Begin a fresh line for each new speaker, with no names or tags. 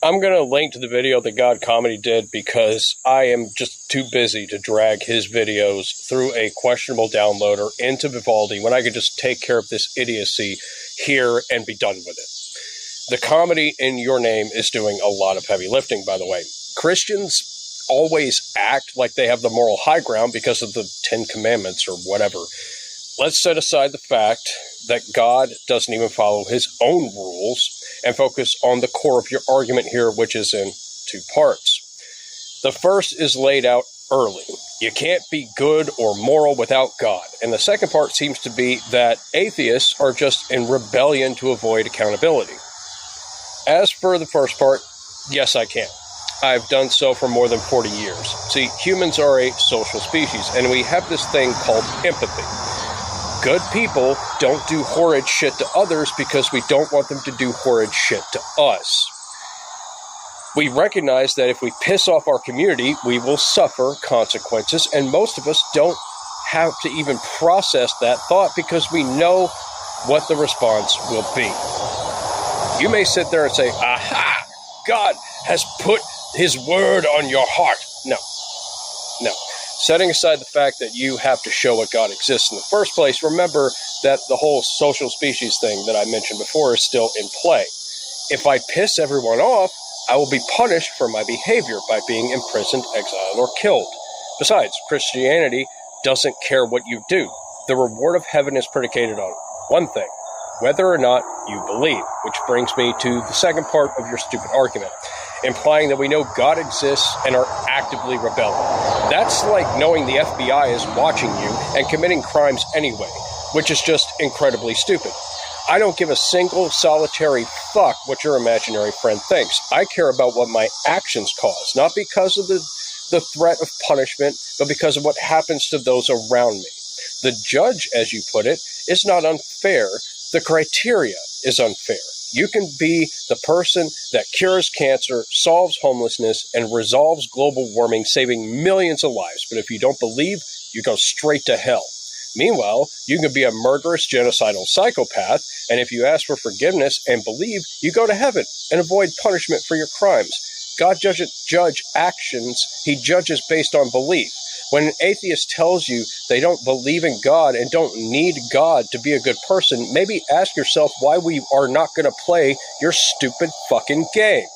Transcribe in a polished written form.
I'm going to link to the video that God Comedy did because I am just too busy to drag his videos through a questionable downloader into Vivaldi when I could just take care of this idiocy here and be done with it. The comedy in your name is doing a lot of heavy lifting, by the way. Christians always act like they have the moral high ground because of the 10 Commandments or whatever. Let's set aside the fact that God doesn't even follow his own rules and focus on the core of your argument here, which is in 2 parts. The first is laid out early. You can't be good or moral without God. And the second part seems to be that atheists are just in rebellion to avoid accountability. As for the first part, yes, I can. I've done so for more than 40 years. See, humans are a social species, and we have this thing called empathy. Good people don't do horrid shit to others because we don't want them to do horrid shit to us. We recognize that if we piss off our community, we will suffer consequences, and most of us don't have to even process that thought because we know what the response will be. You may sit there and say, aha, God has put his word on your heart. No. Setting aside the fact that you have to show what God exists in the first place, remember that the whole social species thing that I mentioned before is still in play. If I piss everyone off, I will be punished for my behavior by being imprisoned, exiled, or killed. Besides, Christianity doesn't care what you do. The reward of heaven is predicated on one thing: whether or not you believe, which brings me to the second part of your stupid argument, implying that we know God exists and are actively rebelling. That's like knowing the FBI is watching you and committing crimes anyway, which is just incredibly stupid. I don't give a single solitary fuck what your imaginary friend thinks. I care about what my actions cause, not because of the threat of punishment, but because of what happens to those around me. The judge, as you put it, is not unfair. The criteria is unfair. You can be the person that cures cancer, solves homelessness, and resolves global warming, saving millions of lives. But if you don't believe, you go straight to hell. Meanwhile, you can be a murderous, genocidal psychopath, and if you ask for forgiveness and believe, you go to heaven and avoid punishment for your crimes. God doesn't judge actions, he judges based on belief. When an atheist tells you they don't believe in God and don't need God to be a good person, maybe ask yourself why we are not going to play your stupid fucking game.